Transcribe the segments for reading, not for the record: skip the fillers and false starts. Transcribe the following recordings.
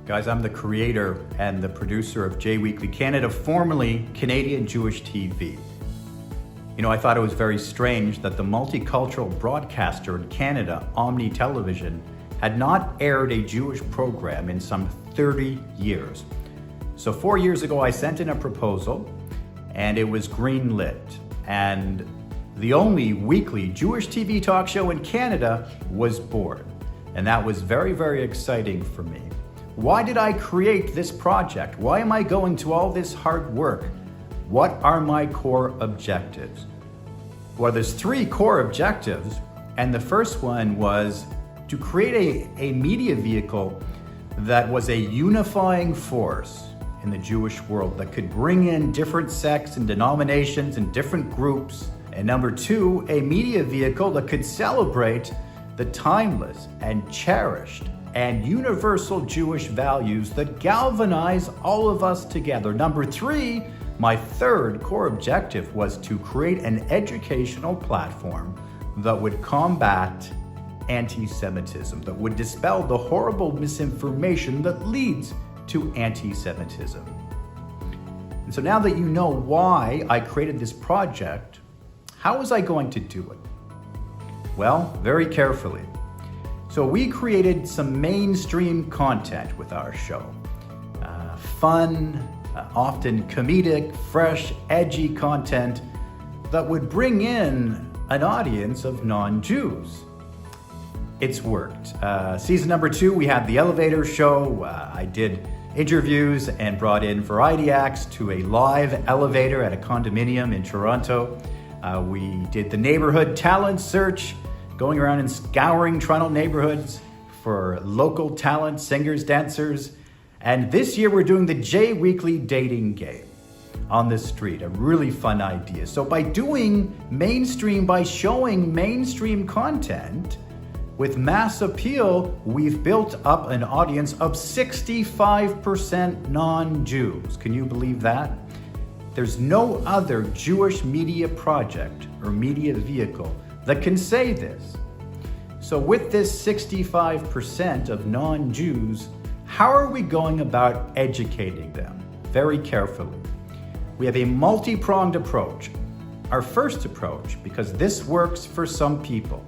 Guys, I'm the creator and the producer of JWeekly Canada, formerly Canadian Jewish TV. You know, I thought it was very strange that the multicultural broadcaster in Canada, Omni Television, had not aired a Jewish program in some 30 years. So 4 years ago, I sent in a proposal and it was greenlit. And the only weekly Jewish TV talk show in Canada was born. And that was very, very exciting for me. Why did I create this project? Why am I going to all this hard work? What are my core objectives? Well, there's 3 core objectives, and the first one was to create a media vehicle that was a unifying force in the Jewish world that could bring in different sects and denominations and different groups. And number 2, a media vehicle that could celebrate the timeless and cherished and universal Jewish values that galvanize all of us together. Number 3, my third core objective was to create an educational platform that would combat anti-Semitism, that would dispel the horrible misinformation that leads to anti-Semitism. And so now that you know why I created this project, how was I going to do it? Well, very carefully. So we created some mainstream content with our show. Fun, often comedic, fresh, edgy content that would bring in an audience of non-Jews. It's worked. Season number 2, we had the elevator show. I did interviews and brought in variety acts to a live elevator at a condominium in Toronto. We did the neighborhood talent search, going around and scouring Toronto neighborhoods for local talent, singers, dancers. And this year we're doing the JWeekly dating game on the street, a really fun idea. So by showing mainstream content with mass appeal, we've built up an audience of 65% non-Jews. Can you believe that? There's no other Jewish media project or media vehicle that can say this. So with this 65% of non-Jews, how are we going about educating them? Very carefully. We have a multi-pronged approach. Our first approach, because this works for some people,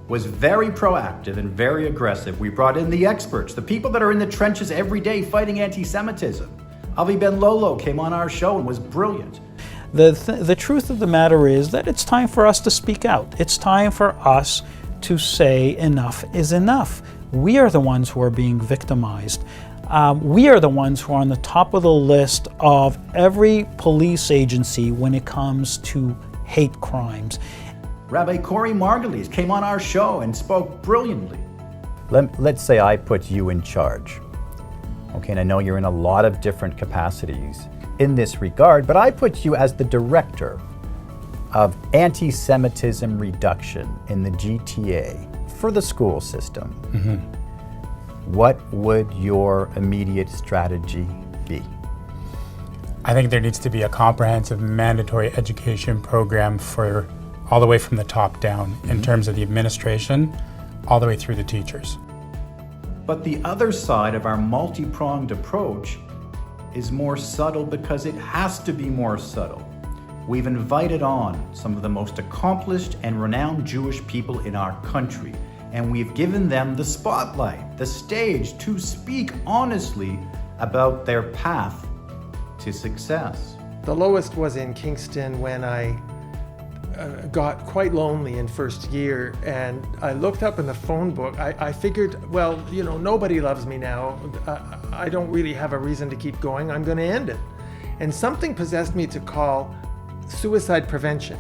was very proactive and very aggressive. We brought in the experts, the people that are in the trenches every day fighting anti-Semitism. Avi Ben Lolo came on our show and was brilliant. The truth of the matter is that it's time for us to speak out. It's time for us to say enough is enough. We are the ones who are being victimized. We are the ones who are on the top of the list of every police agency when it comes to hate crimes. Rabbi Corey Margulies came on our show and spoke brilliantly. Let's say I put you in charge. Okay, and I know you're in a lot of different capacities in this regard, but I put you as the director of anti-Semitism reduction in the GTA for the school system. Mm-hmm. What would your immediate strategy be? I think there needs to be a comprehensive mandatory education program for all the way from the top down in terms of the administration, all the way through the teachers. But the other side of our multi-pronged approach is more subtle because it has to be more subtle. We've invited on some of the most accomplished and renowned Jewish people in our country, and we've given them the spotlight, the stage to speak honestly about their path to success. The lowest was in Kingston when I got quite lonely in first year, and I looked up in the phone book. I figured, well, you know, nobody loves me now. I don't really have a reason to keep going. I'm going to end it. And something possessed me to call suicide prevention.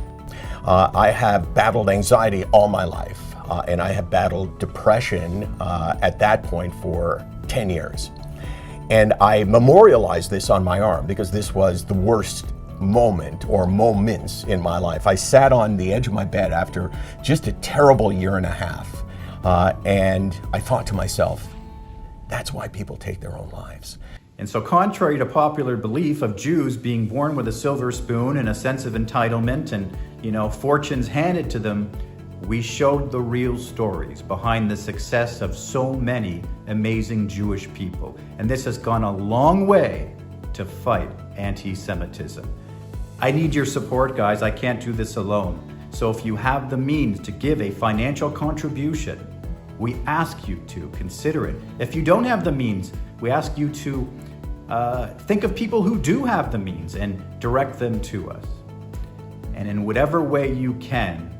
I have battled anxiety all my life, and I have battled depression at that point for 10 years. And I memorialized this on my arm because this was the worst moment or moments in my life. I sat on the edge of my bed after just a terrible year and a half, and I thought to myself, that's why people take their own lives. And so contrary to popular belief of Jews being born with a silver spoon and a sense of entitlement and, fortunes handed to them, we showed the real stories behind the success of so many amazing Jewish people. And this has gone a long way to fight anti-Semitism. I need your support, guys. I can't do this alone. So if you have the means to give a financial contribution, we ask you to consider it. If you don't have the means, we ask you to think of people who do have the means and direct them to us. And in whatever way you can,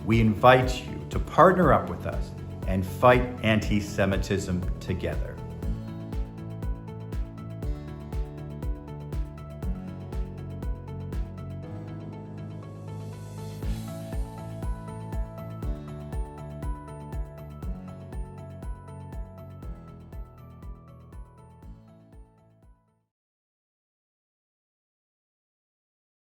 we invite you to partner up with us and fight anti-Semitism together.